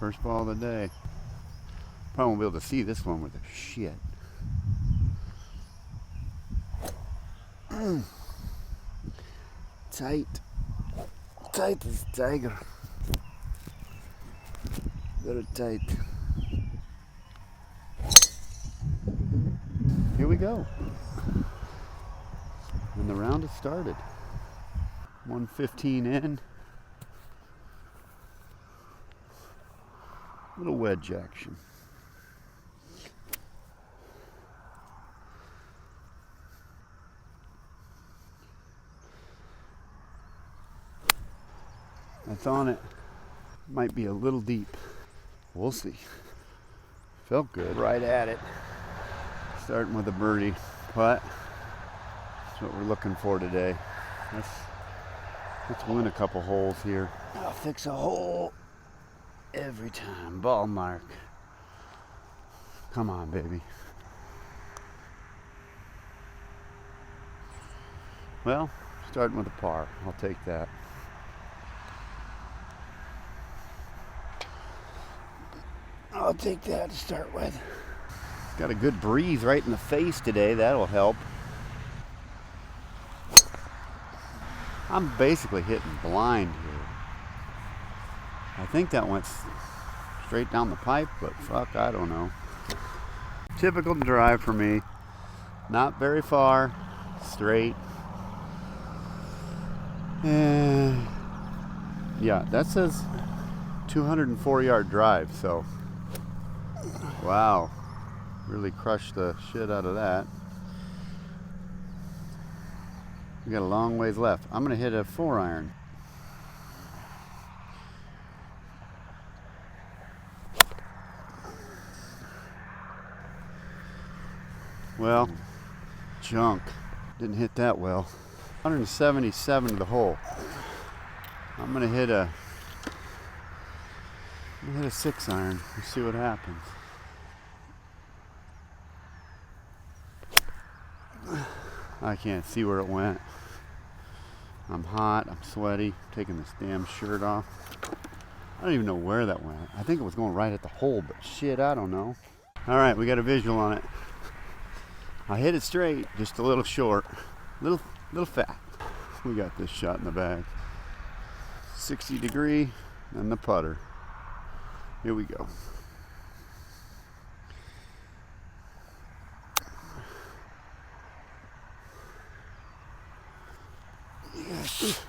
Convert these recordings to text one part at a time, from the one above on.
First ball of the day. Probably won't be able to see this one with the shit. Tight. Tight as tiger. Very tight. Here we go. And the round has started. 115 in. Little wedge action. That's on it. Might be a little deep. We'll see. Felt good. Right at it. Starting with a birdie putt. That's what we're looking for today. Let's win a couple holes here. I'll fix a hole every time. Ball mark. Come on, baby. Well, starting with a par. I'll take that. I'll take that to start with. Got a good breeze right in the face today. That'll help. I'm basically hitting blind here. I think that went straight down the pipe, but fuck, I don't know. Typical drive for me. Not very far. Straight. And yeah, that says 204-yard drive, so wow. Really crushed the shit out of that. We got a long ways left. I'm gonna hit a 4-iron. Well, junk. Didn't hit that well. 177 to the hole. I'm gonna hit a 6-iron. We'll see what happens. I can't see where it went. I'm hot, I'm sweaty, taking this damn shirt off. I don't even know where that went. I think it was going right at the hole, but shit, I don't know. All right, we got a visual on it. I hit it straight, just a little short, little fat. We got this shot in the bag. 60 degree, and the putter. Here we go. Yes.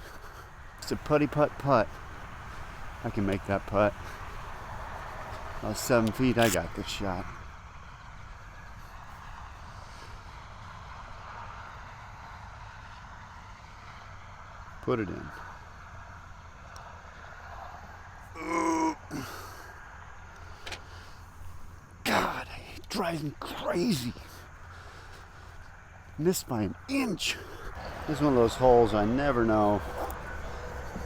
It's a putty putt. I can make that putt. About 7 feet, I got this shot. Put it in. Ooh. God, it drives me crazy. Missed by an inch. This is one of those holes I never know.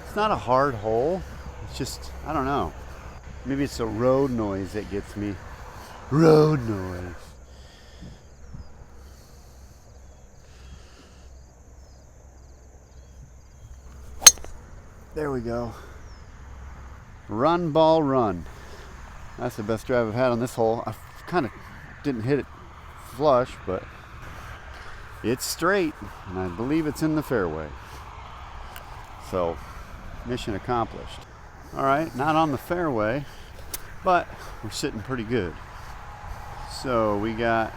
It's not a hard hole. It's just, I don't know. Maybe it's the road noise that gets me. Road noise. There we go. Run, ball, run. That's the best drive I've had on this hole. I kind of didn't hit it flush, but it's straight, and I believe it's in the fairway. So, mission accomplished. All right, not on the fairway, but we're sitting pretty good. So we got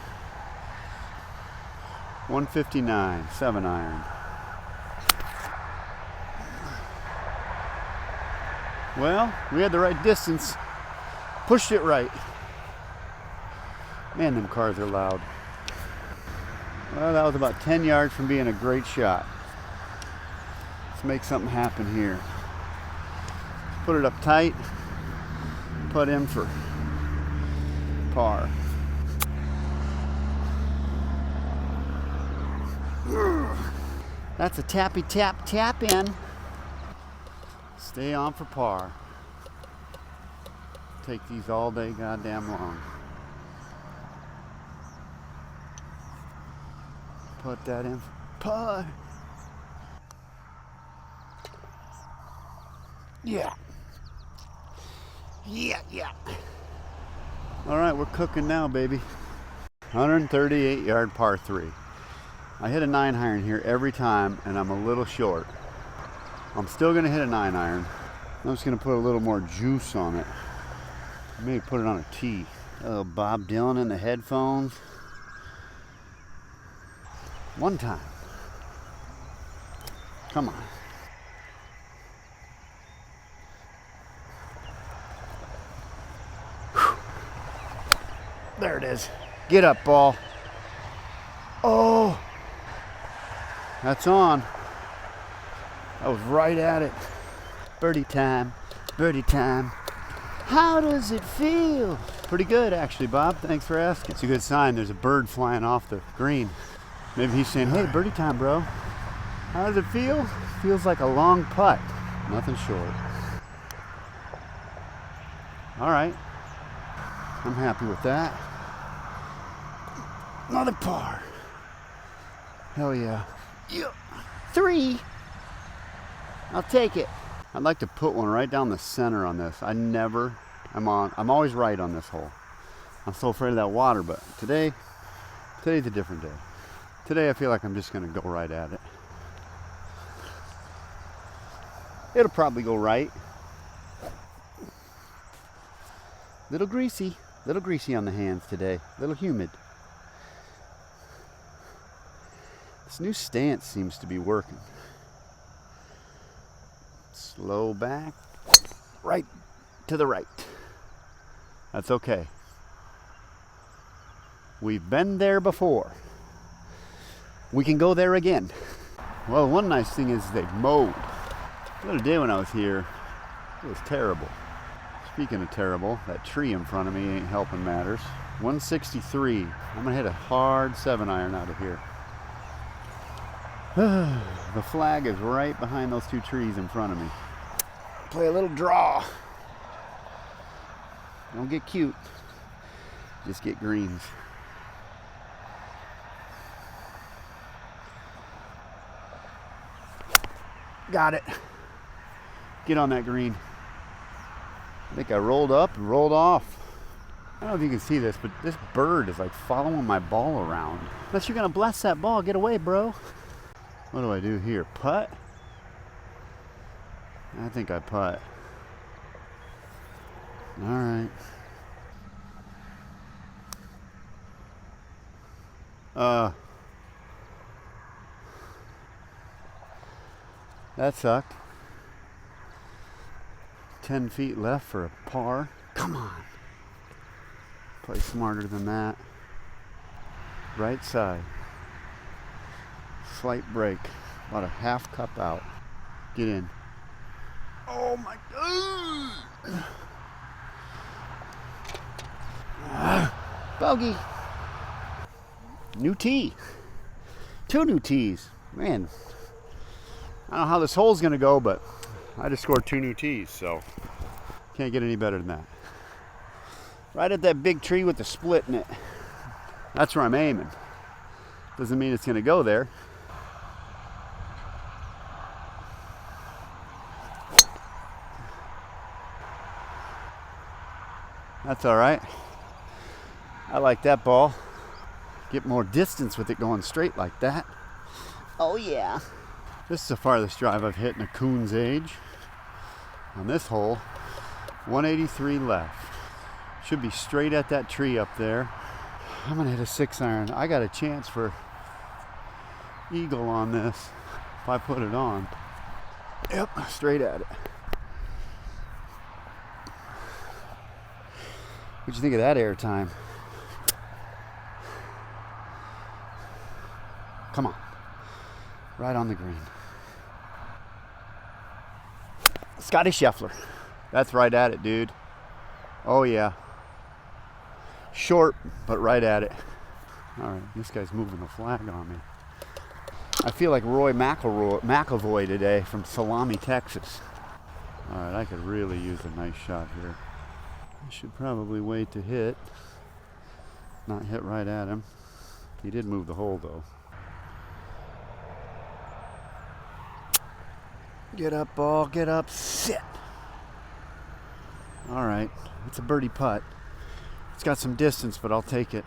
159, 7-iron. Well, we had the right distance. Pushed it right. Man, them cars are loud. Well, that was about 10 yards from being a great shot. Let's make something happen here. Put it up tight. Put in for par. That's a tappy tap in. Stay on for par. Take these all day goddamn long. Put that in for par. Yeah. Yeah, yeah. All right, we're cooking now, baby. 138-yard par 3. I hit a 9-iron here every time, and I'm a little short. I'm still gonna hit a 9-iron. I'm just gonna put a little more juice on it. Maybe put it on a tee. A little Bob Dylan in the headphones. One time. Come on. Whew. There it is. Get up, ball. Oh, that's on. I was right at it. Birdie time, birdie time. How does it feel? Pretty good, actually, Bob. Thanks for asking. It's a good sign. There's a bird flying off the green. Maybe he's saying, hey, birdie time, bro. How does it feel? Feels like a long putt. Nothing short. All right. I'm happy with that. Another par. Hell yeah. Yeah. 3. I'll take it. I'd like to put one right down the center on this. I'm always right on this hole. I'm so afraid of that water, but today's a different day. Today I feel like I'm just gonna go right at it. It'll probably go right. Little greasy on the hands today. Little humid. This new stance seems to be working. Slow back, right to the right. That's okay. We've been there before. We can go there again. Well, one nice thing is they mowed. The other day when I was here, it was terrible. Speaking of terrible, that tree in front of me ain't helping matters. 163. I'm gonna hit a hard 7-iron out of here. The flag is right behind those 2 trees in front of me. Play a little draw. Don't get cute. Just get greens. Got it. Get on that green. I think I rolled up and rolled off. I don't know if you can see this, but this bird is like following my ball around. Unless you're gonna bless that ball, get away, bro. What do I do here? Putt? I think I putt. All right. That sucked. 10 feet left for a par. Come on. Play smarter than that. Right side. Slight break. About a half cup out. Get in. Oh my God. Bogey. New tee. 2 new tees. Man. I don't know how this hole's gonna go, but I just scored 2 new tees, so can't get any better than that. Right at that big tree with the split in it. That's where I'm aiming. Doesn't mean it's gonna go there. That's all right. I like that ball. Get more distance with it going straight like that. Oh yeah. This is the farthest drive I've hit in a coon's age. On this hole, 183 left. Should be straight at that tree up there. I'm gonna hit a 6-iron. I got a chance for eagle on this if I put it on. Yep, straight at it. What'd you think of that air time? Come on. Right on the green. Scotty Scheffler. That's right at it, dude. Oh yeah. Short, but right at it. All right, this guy's moving the flag on me. I feel like Roy McIlroy today from Salami, Texas. All right, I could really use a nice shot here. I should probably wait to hit. Not hit right at him. He did move the hole though. Get up, ball, get up, sit. All right, it's a birdie putt. It's got some distance, but I'll take it.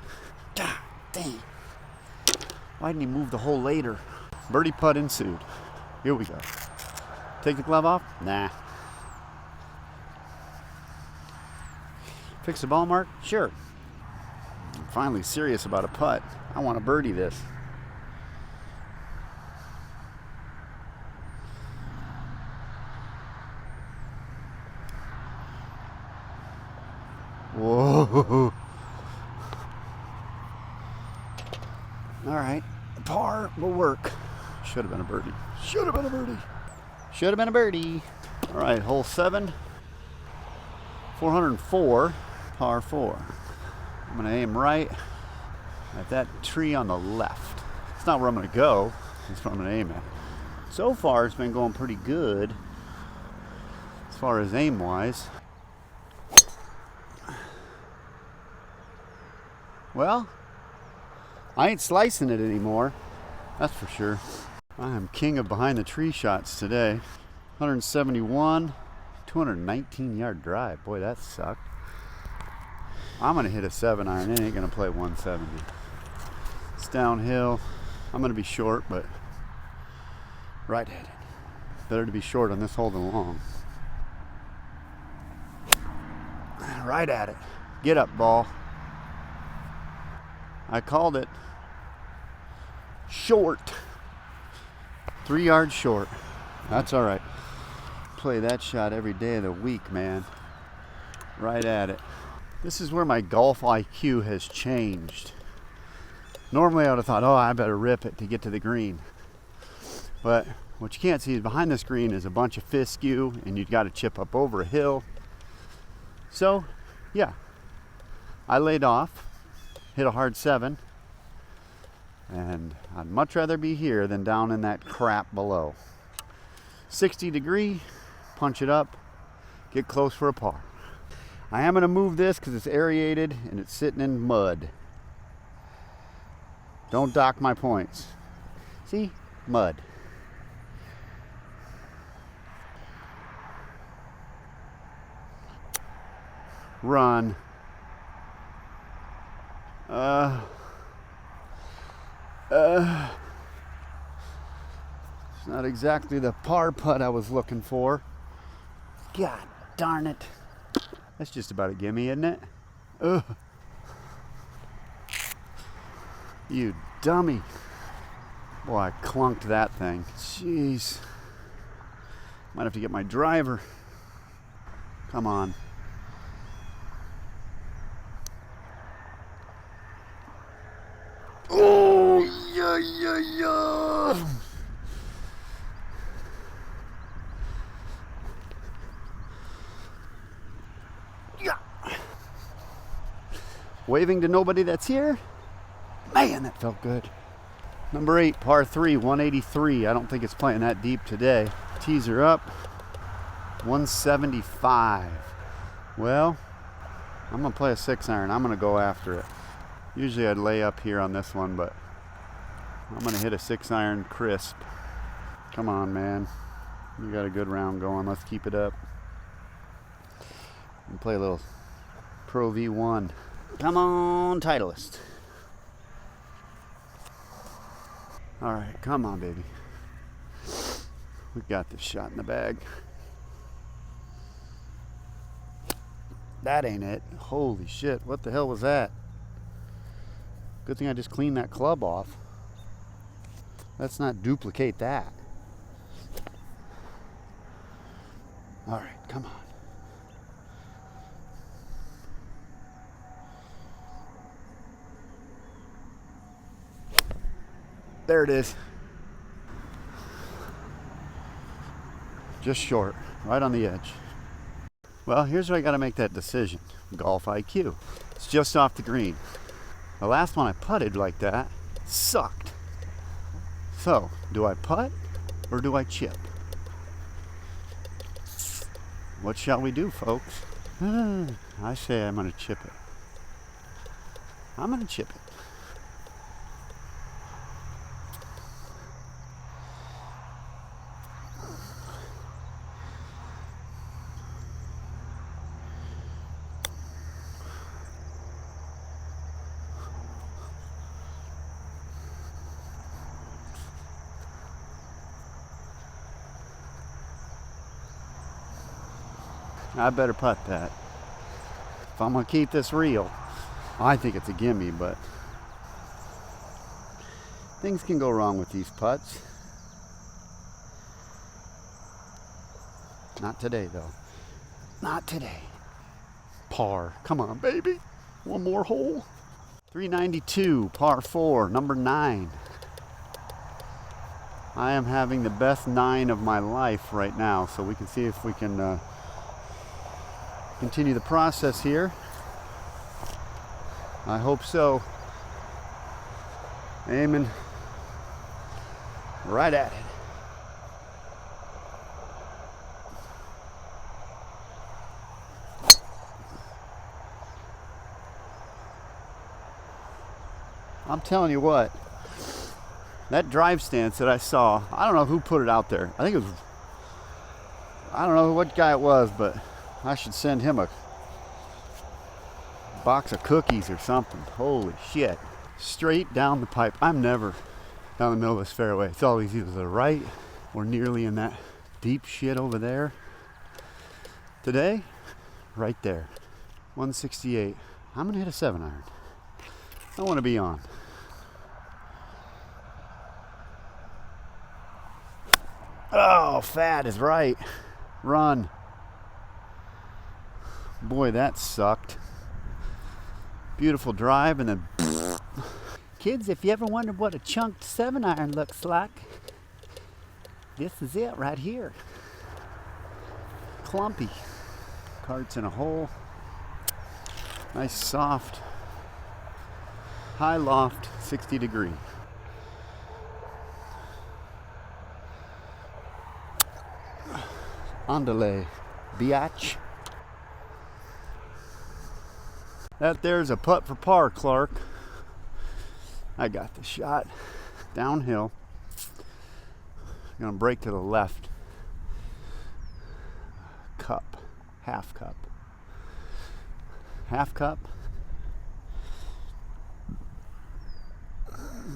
God dang. Why didn't he move the hole later? Birdie putt ensued. Here we go. Take the glove off? Nah. Fix the ball mark? Sure. I'm finally serious about a putt. I want to birdie this. Whoa. All right, par will work. Should have been a birdie. Should have been a birdie. Should have been a birdie. All right, hole 7, 404, par 4. I'm gonna aim right at that tree on the left. It's not where I'm gonna go, it's where I'm gonna aim at. So far, it's been going pretty good as far as aim-wise. Well, I ain't slicing it anymore, that's for sure. I am king of behind the tree shots today. 171, 219 yard drive. Boy, that sucked. I'm gonna hit a 7-iron. It ain't gonna play 170. It's downhill. I'm gonna be short, but right-handed. Better to be short on this hole than long. Right at it. Get up, ball. I called it. Short. 3 yards short. That's all right. Play that shot every day of the week, man. Right at it. This is where my golf IQ has changed. Normally I would have thought, oh, I better rip it to get to the green. But what you can't see is behind this green is a bunch of fescue, and you've got to chip up over a hill. So, yeah. I laid off, hit a hard 7, and I'd much rather be here than down in that crap below. 60 degree, punch it up, get close for a par. I am going to move this because it's aerated and it's sitting in mud. Don't dock my points. See? Mud. Run. It's not exactly the par putt I was looking for. God darn it. That's just about a gimme, isn't it? Ugh. You dummy. Boy, I clunked that thing. Jeez. Might have to get my driver. Come on. Oh, yeah, yeah, yeah. Waving to nobody that's here. Man, that felt good. Number 8, par 3, 183. I don't think it's playing that deep today. Teaser up, 175. Well, I'm gonna play a 6-iron. I'm gonna go after it. Usually I'd lay up here on this one, but I'm gonna hit a 6-iron crisp. Come on, man. You got a good round going. Let's keep it up. And play a little Pro V1. Come on, Titleist. All right, come on, baby. We got this shot in the bag. That ain't it. Holy shit, what the hell was that? Good thing I just cleaned that club off. Let's not duplicate that. All right, come on. There it is. Just short, right on the edge. Well, here's where I gotta make that decision. Golf IQ. It's just off the green. The last one I putted like that sucked. So, do I putt or do I chip? What shall we do, folks? I say I'm gonna chip it. I'm gonna chip it. I better putt that. If I'm gonna keep this real, I think it's a gimme, but things can go wrong with these putts. Not today, though. Not today. Par. Come on, baby. One more hole. 392, par 4, number 9. I am having the best 9 of my life right now, so we can see if we can continue the process here. I hope so. Aiming right at it. I'm telling you what, that drive stance that I saw, I don't know who put it out there. I think it was, I don't know what guy it was, but I should send him a box of cookies or something. Holy shit. Straight down the pipe. I'm never down the middle of this fairway. It's always either to the right or nearly in that deep shit over there. Today, right there. 168. I'm gonna hit a 7-iron. I want to be on. Oh, fat is right. Run. Boy, that sucked. Beautiful drive and then... Kids, if you ever wondered what a chunked 7-iron looks like, this is it right here. Clumpy. Cart's in a hole. Nice soft. High loft, 60 degree. Andale, biatch. That there's a putt for par, Clark. I got the shot. Downhill. Gonna break to the left. Cup. Half cup. Half cup.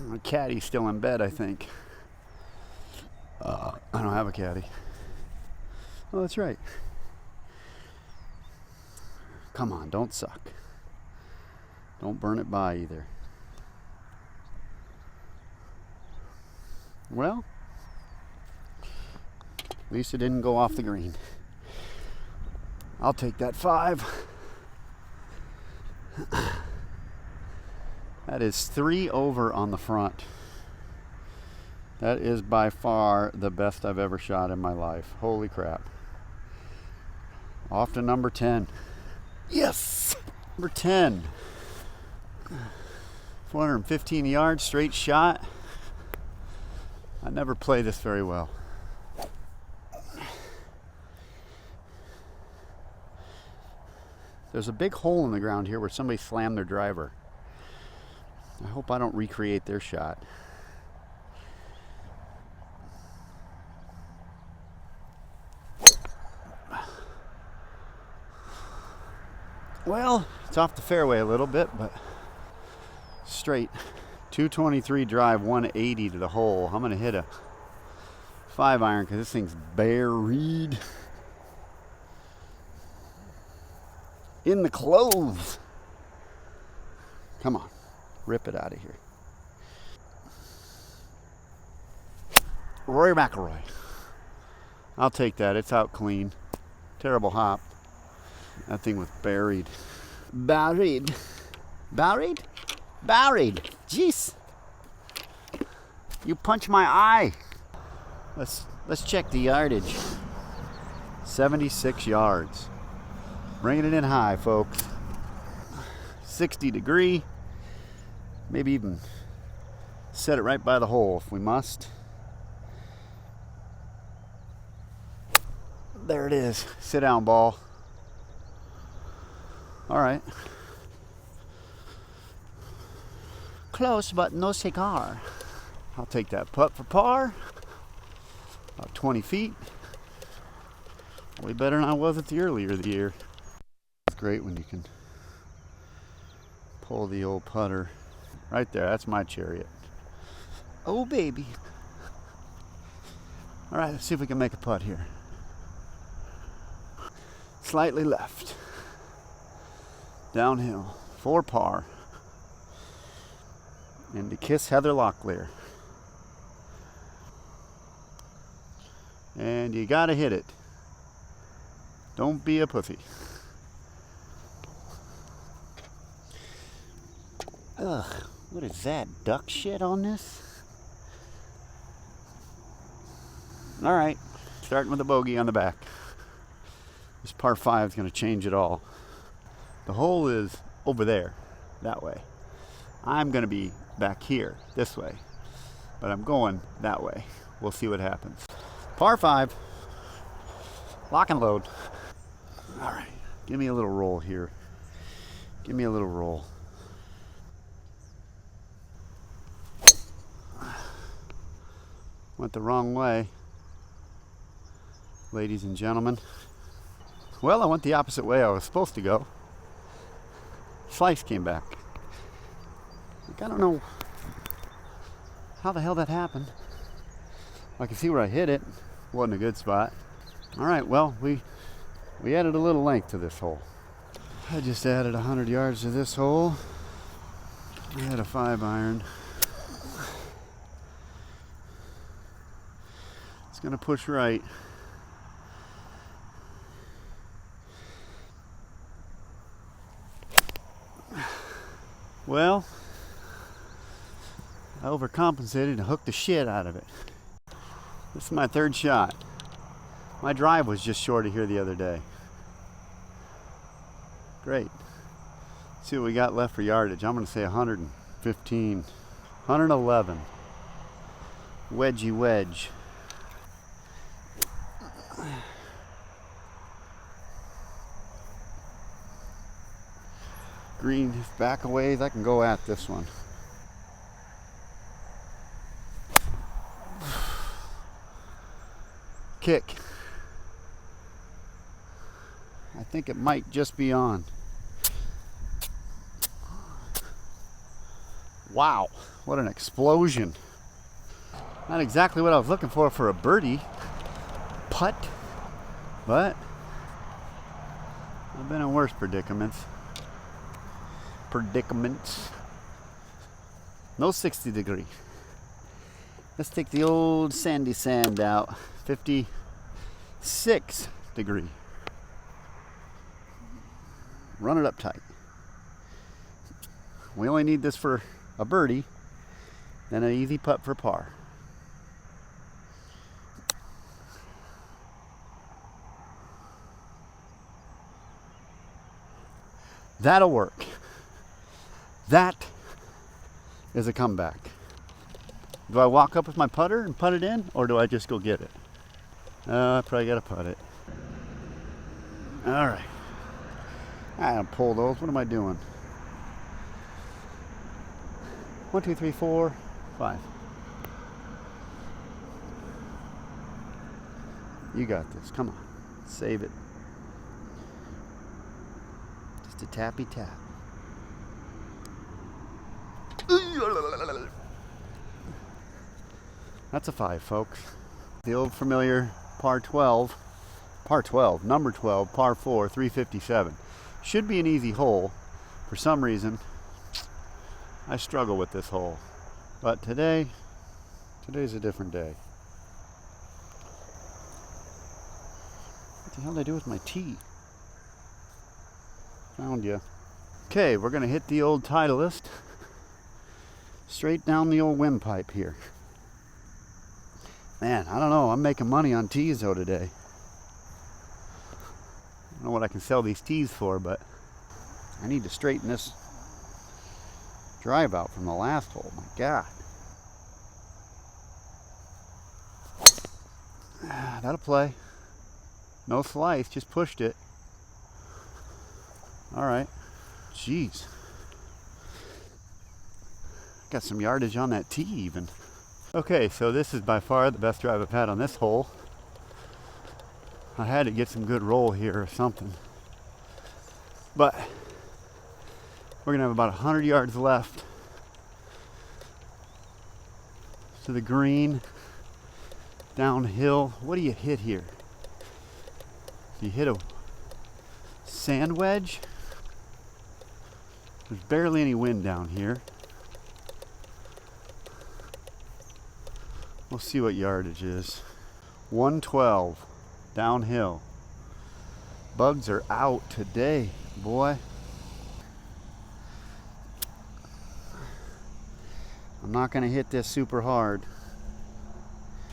My caddy's still in bed, I think. I don't have a caddy. Oh, that's right. Come on, don't suck. Don't burn it by either. Well, at least it didn't go off the green. I'll take that 5. That is 3 over on the front. That is by far the best I've ever shot in my life. Holy crap. Off to number 10. Yes! Number 10. 415 yards, straight shot. I never play this very well. There's a big hole in the ground here where somebody slammed their driver. I hope I don't recreate their shot. Well, it's off the fairway a little bit, but straight. 223 drive, 180 to the hole. I'm going to hit a 5-iron because this thing's buried in the clothes. Come on. Rip it out of here. Rory McIlroy. I'll take that. It's out clean. Terrible hop. That thing was buried. Buried. Buried? Buried. Jeez. You punched my eye. Let's check the yardage. 76 yards. Bringing it in high, folks. 60 degree. Maybe even set it right by the hole if we must. There it is. Sit down, ball. All right. Close, but no cigar. I'll take that putt for par. About 20 feet. Way better than I was at the earlier of the year. It's great when you can pull the old putter. Right there, that's my chariot. Oh, baby. All right, let's see if we can make a putt here. slightly left. Downhill, 4 par. And to kiss Heather Locklear. And you gotta hit it. Don't be a pussy. Ugh, what is that? Duck shit on this? Alright, starting with a bogey on the back. This par 5 is going to change it all. The hole is over there, that way. I'm going to be back here, this way. But I'm going that way. We'll see what happens. Par 5. Lock and load. Alright, give me a little roll here. Give me a little roll. Went the wrong way, ladies and gentlemen. Well, I went the opposite way I was supposed to go. Slice came back. Like, I don't know how the hell that happened. I can see where I hit it. Wasn't a good spot. Alright, well, we added a little length to this hole. I just added 100 yards to this hole. I had a 5-iron. It's going to push right. Well, I overcompensated and hooked the shit out of it. This is my 3rd shot. My drive was just short of here the other day. Great. Let's see what we got left for yardage. I'm going to say 115. 111. Wedgie wedge. Green back a ways, I can go at this one. Kick. I think it might just be on. Wow, what an explosion. Not exactly what I was looking for a birdie putt, but I've been in worse predicaments. No 60 degree. Let's take the old sandy sand out. 56 degree. Run it up tight. We only need this for a birdie and an easy putt for par. That'll work. That is a comeback. Do I walk up with my putter and putt it in, or do I just go get it? I probably gotta putt it. All right. I don't pull those. What am I doing? 1, 2, 3, 4, 5. You got this. Come on. Save it. Just a tappy tap. That's a 5, folks. The old familiar par 12, number 12, par 4, 357. Should be an easy hole. For some reason, I struggle with this hole. But today's a different day. What the hell did I do with my tee? Found ya. Okay, we're gonna hit the old Titleist. Straight down the old windpipe here. Man, I don't know. I'm making money on tees though today. I don't know what I can sell these tees for, but I need to straighten this drive out from the last hole. My God. That'll play. No slice, just pushed it. All right. Jeez. Got some yardage on that tee even. Okay, so this is by far the best drive I've had on this hole. I had to get some good roll here or something. But we're gonna have about 100 yards left to the green, downhill. What do you hit here? You hit a sand wedge. There's barely any wind down here. We'll see what yardage is. 112 downhill. Bugs are out today, boy. I'm not gonna hit this super hard.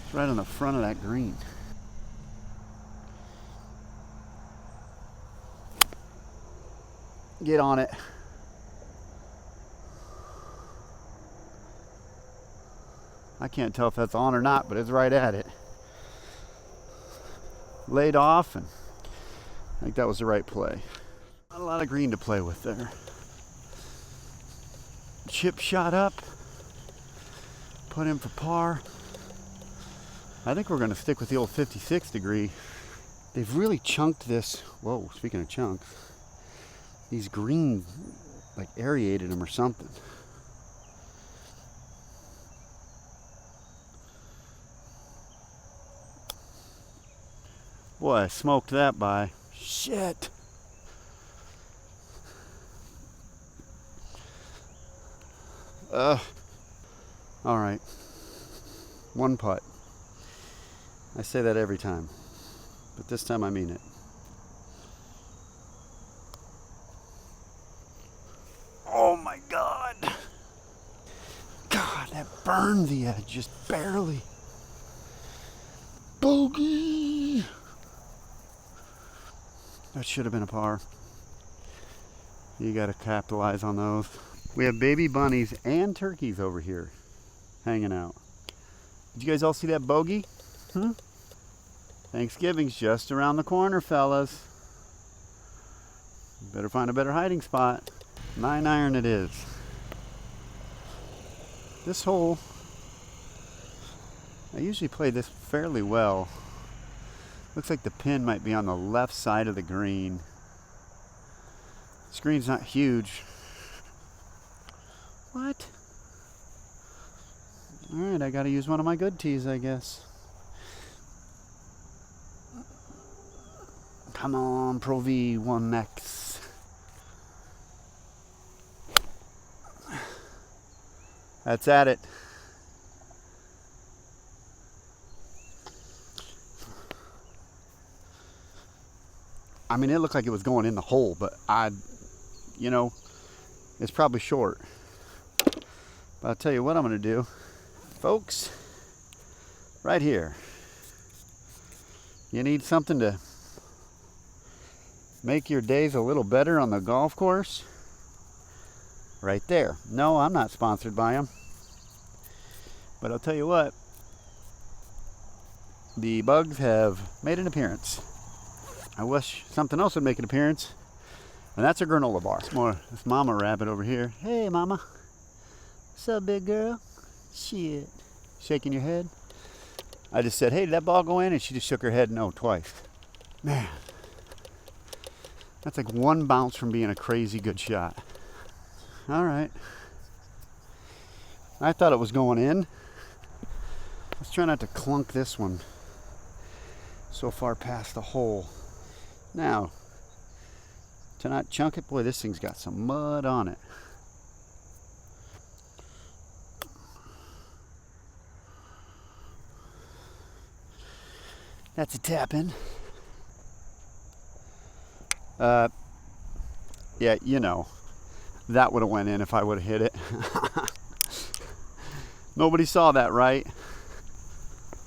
It's right on the front of that green. Get on it. I can't tell if that's on or not, but it's right at it. Laid off, and I think that was the right play. Not a lot of green to play with there. Chip shot up. Put in for par. I think we're going to stick with the old 56 degree. They've really chunked this. Whoa, speaking of chunks. These green, like aerated them or something. Boy, I smoked that by. Shit. All right. One putt. I say that every time, but this time I mean it. Oh my God. God, that burned the edge just barely. Bogey. That should have been a par. You got to capitalize on those. We have baby bunnies and turkeys over here hanging out. Did you guys all see that bogey? Thanksgiving's just around the corner, fellas. Better find a better hiding spot. 9-iron it is. This hole, I usually play this fairly well. Looks like the pin might be on the left side of the green. The screen's not huge. What? Alright, I gotta use one of my good tees, I guess. Come on, Pro V1X. That's at it. I mean, it looked like it was going in the hole, but it's probably short. But I'll tell you what I'm going to do, folks, right here. You need something to make your days a little better on the golf course? Right there. No, I'm not sponsored by them. But I'll tell you what, the bugs have made an appearance. I wish something else would make an appearance, and that's a granola bar. This mama rabbit over here. Hey, mama. What's up, big girl? Shit. Shaking your head? I just said, hey, did that ball go in? And she just shook her head no twice. Man, that's like one bounce from being a crazy good shot. All right. I thought it was going in. Let's try not to clunk this one so far past the hole. Now, to not chunk it, boy, this thing's got some mud on it. That's a tap in. Yeah, that would have went in if I would have hit it. Nobody saw that, right?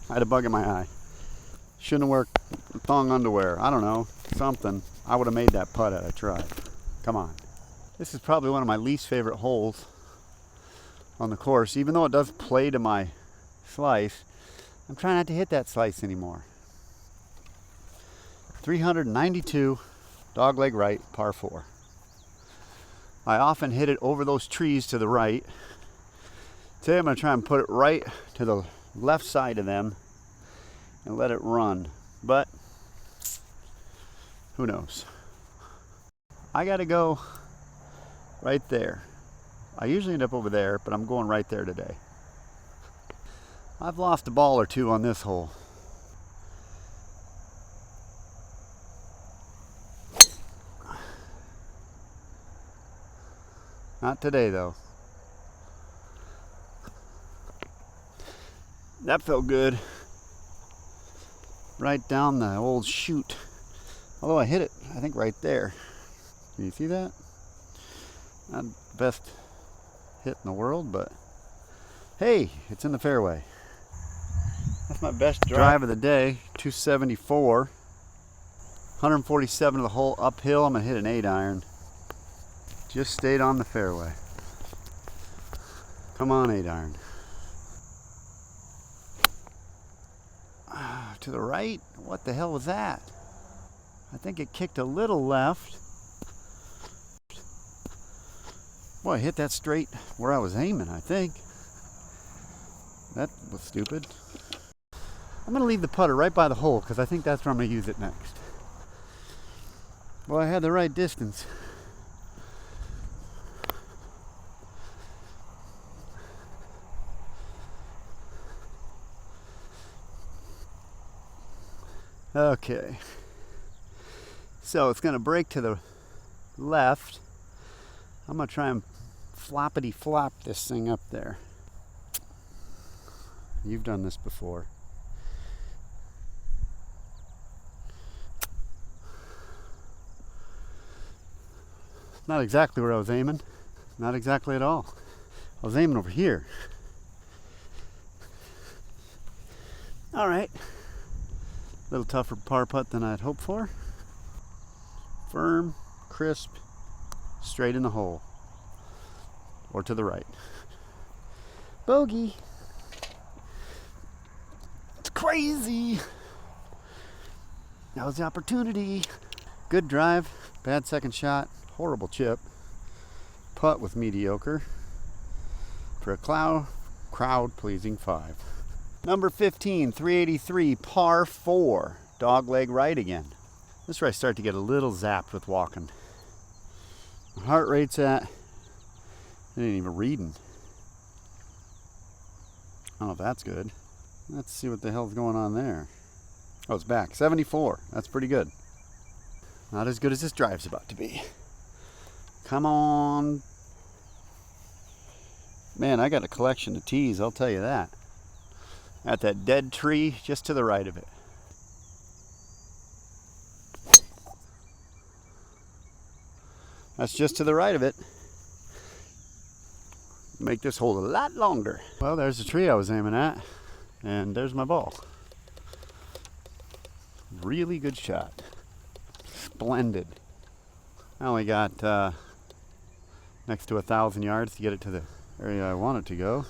I had a bug in my eye. Shouldn't have worn thong underwear. I don't know, something. I would have made that putt had I tried. Come on. This is probably one of my least favorite holes on the course. Even though it does play to my slice, I'm trying not to hit that slice anymore. 392, dogleg right, par 4. I often hit it over those trees to the right. Today I'm going to try and put it right to the left side of them and let it run. But who knows? I got to go right there. I usually end up over there, but I'm going right there today. I've lost a ball or two on this hole. Not today though. That felt good. Right down the old chute. Although I hit it, I think right there. Can you see that? Not the best hit in the world, but hey, it's in the fairway. That's my best drive of the day. 274. 147 of the hole uphill. I'm gonna hit an 8-iron. Just stayed on the fairway. Come on, 8-iron. To the right? What the hell was that? I think it kicked a little left. Boy, I hit that straight where I was aiming, I think. That was stupid. I'm going to leave the putter right by the hole because I think that's where I'm going to use it next. Well, I had the right distance. Okay. So it's going to break to the left. I'm going to try and floppity flop this thing up there. You've done this before. Not exactly where I was aiming. Not exactly at all. I was aiming over here. All right. A little tougher par putt than I'd hoped for. Firm, crisp, straight in the hole. Or to the right. Bogey. It's crazy. That was the opportunity. Good drive, bad second shot, horrible chip. Putt was mediocre. For a crowd-pleasing 5. Number 15, 383, par 4. Dog leg right again. This is where I start to get a little zapped with walking. My heart rate's at, I ain't even reading. I don't know if that's good. Let's see what the hell's going on there. Oh, it's back. 74. That's pretty good. Not as good as this drive's about to be. Come on. Man, I got a collection of tees, I'll tell you that. At that dead tree just to the right of it. That's just to the right of it. Make this hole a lot longer. Well, there's the tree I was aiming at, and there's my ball. Really good shot. Splendid. I only got next to 1,000 yards to get it to the area I want it to go.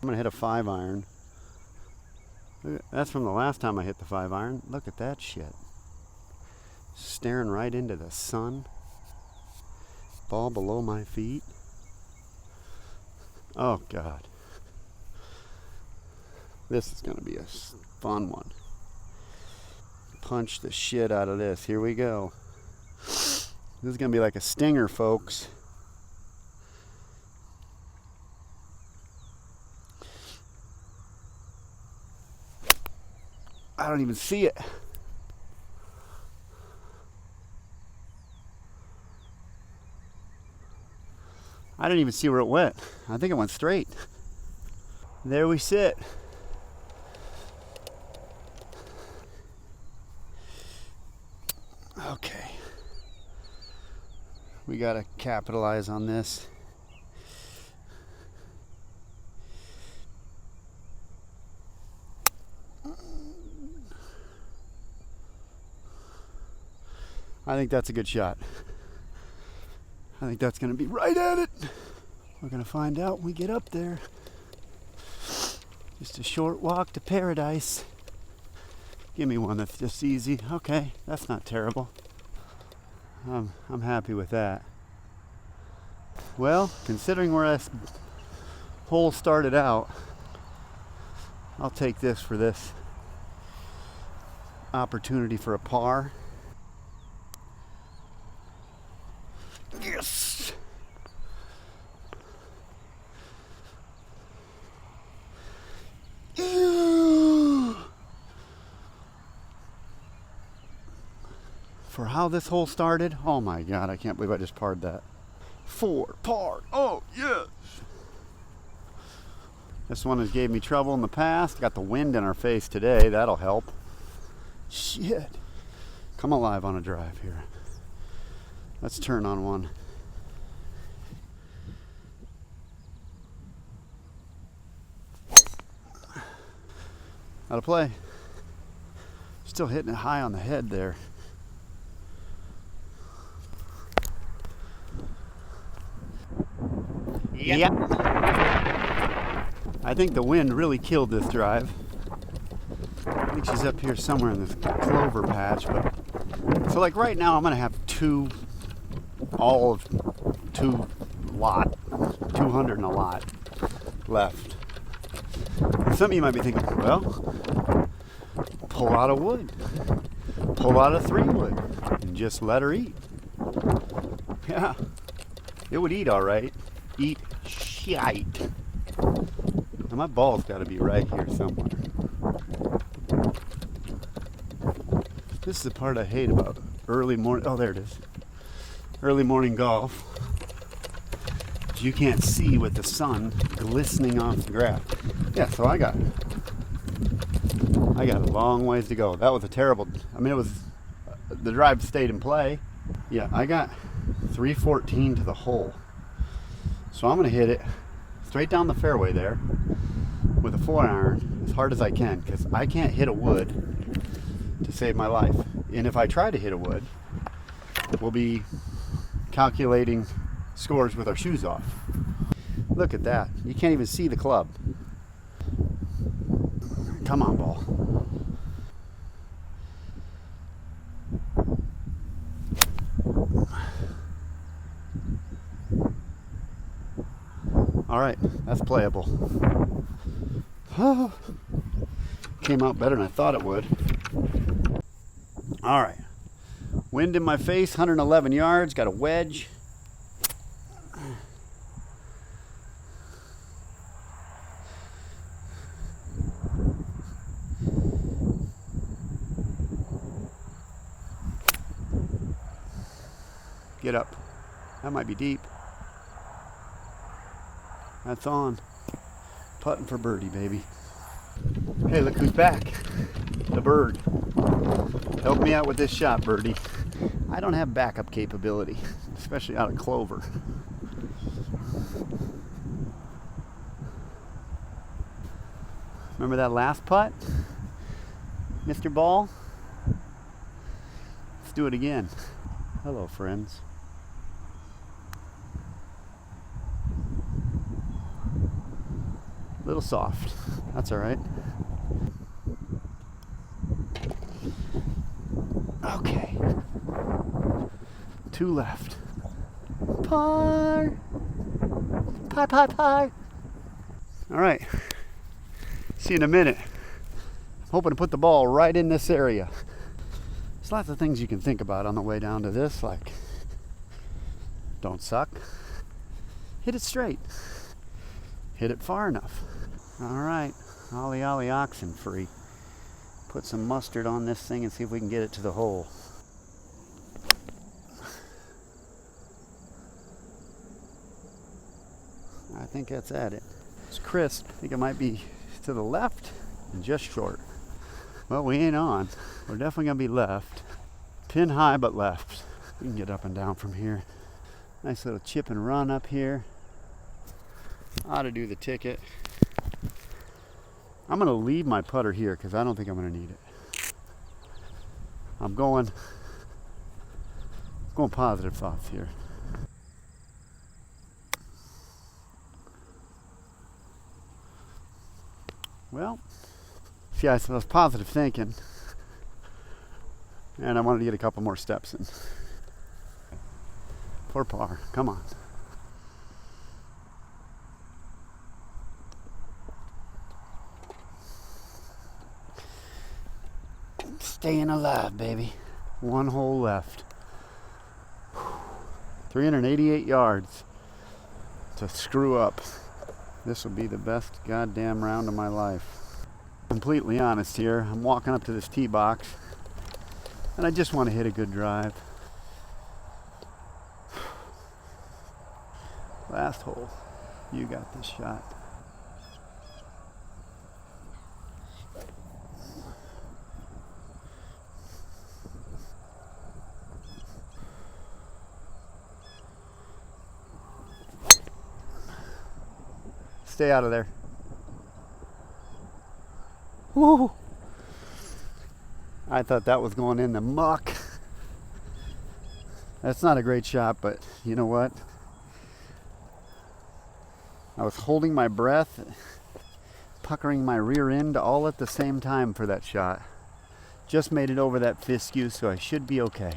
I'm gonna hit a 5-iron. That's from the last time I hit the 5-iron. Look at that shit. Staring right into the sun. Ball below my feet. Oh God. This is gonna be a fun one. Punch the shit out of this. Here we go. This is gonna be like a stinger, folks. I don't even see it. I didn't even see where it went. I think it went straight. There we sit. Okay. We gotta capitalize on this. I think that's a good shot. I think that's going to be right at it. We're going to find out when we get up there. Just a short walk to paradise. Give me one that's just easy. Okay, that's not terrible. I'm happy with that. Well, considering where this hole started out, I'll take this for this opportunity for a par. Yes! For how this hole started, oh my God, I can't believe I just parred that. 4 par. Oh, yes. This one has gave me trouble in the past. Got the wind in our face today. That'll help. Shit. Come alive on a drive here. Let's turn on one. Out of play. Still hitting it high on the head there. Yep. I think the wind really killed this drive. I think she's up here somewhere in this clover patch, but so like right now I'm gonna have 200 and a lot left. And some of you might be thinking, well, pull out a wood, pull out a 3 wood, and just let her eat. Yeah, it would eat all right. Eat shite. Now my ball's got to be right here somewhere. This is the part I hate about early morning. Oh, there it is. Early morning golf. You can't see with the sun glistening off the grass. Yeah, so I got a long ways to go. That was a terrible. I mean, it was the drive stayed in play. Yeah, I got 314 to the hole. So I'm gonna hit it straight down the fairway there with a 4-iron as hard as I can, because I can't hit a wood to save my life. And if I try to hit a wood, we'll be calculating scores with our shoes off. Look at that. You can't even see the club. Come on, ball. All right, that's playable. Oh, came out better than I thought it would. All right, wind in my face, 111 yards, got a wedge. Get up. That might be deep. That's on. Putting for birdie, baby. Hey, look who's back. The bird. Help me out with this shot, birdie. I don't have backup capability, especially out of clover. Remember that last putt, Mr. Ball? Let's do it again. Hello, friends. A little soft. That's all right. Okay. 2 left. Par. Par, par, par. All right. See you in a minute. Hoping to put the ball right in this area. There's lots of things you can think about on the way down to this, like don't suck. Hit it straight. Hit it far enough. All right, ollie ollie oxen free. Put some mustard on this thing and see if we can get it to the hole. I think that's at it. It's crisp. I think it might be to the left and just short. Well, we ain't on. We're definitely gonna be left. Pin high, but left. We can get up and down from here. Nice little chip and run up here. Ought to do the ticket. I'm gonna leave my putter here because I don't think I'm gonna need it. I'm going positive thoughts here. Well, see, I was positive thinking, and I wanted to get a couple more steps in. For par, come on. Staying alive, baby. 1 hole left. 388 yards to screw up. This will be the best goddamn round of my life. Completely honest here. I'm walking up to this tee box and I just want to hit a good drive. Last hole. You got this shot. Stay out of there. Woo! I thought that was going in the muck. That's not a great shot, but you know what? I was holding my breath, puckering my rear end all at the same time for that shot. Just made it over that fiscue, so I should be okay.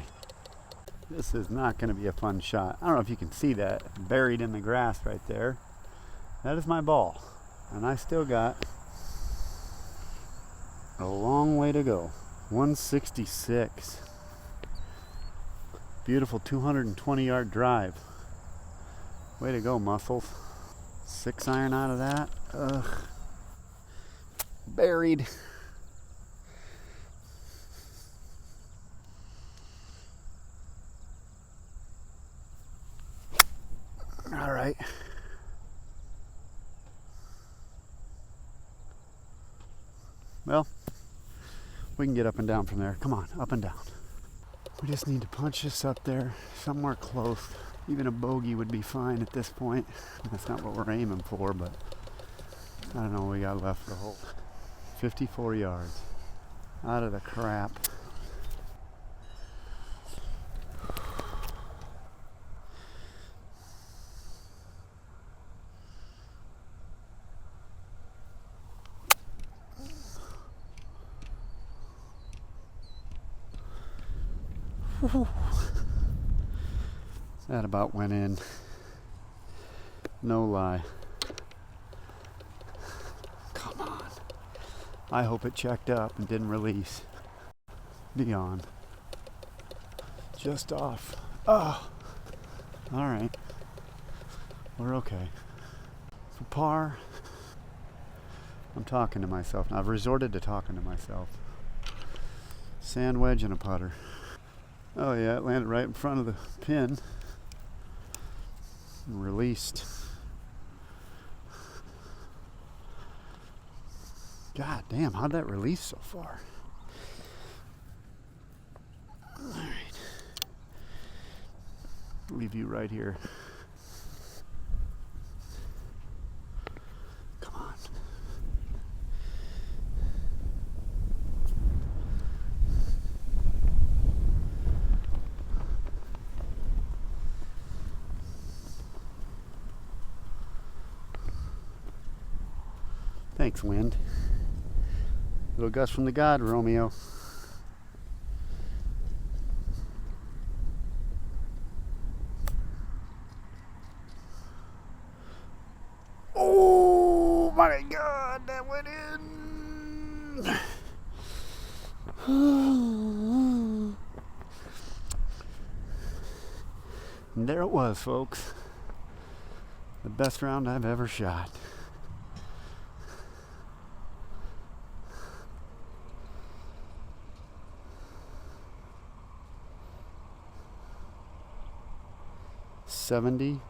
This is not going to be a fun shot. I don't know if you can see that buried in the grass right there. That is my ball, and I still got a long way to go. 166. Beautiful 220-yard drive. Way to go, Muscles. 6 iron out of that. Ugh. Buried. All right. Well, we can get up and down from there. Come on, up and down. We just need to punch this up there somewhere close. Even a bogey would be fine at this point. That's not what we're aiming for, but I don't know what we got left for the hole. 54 yards out of the crap. That about went in. No lie. Come on. I hope it checked up and didn't release. Beyond. Just off. Oh. All right. We're okay. For par, I'm talking to myself now. I've resorted to talking to myself. Sand wedge and a putter. Oh yeah, it landed right in front of the pin. And released. God damn, how'd that release so far? Alright. Leave you right here. Come on. Thanks, wind. Little gust from the god, Romeo. Oh my god, that went in. And there it was, folks. The best round I've ever shot. $78.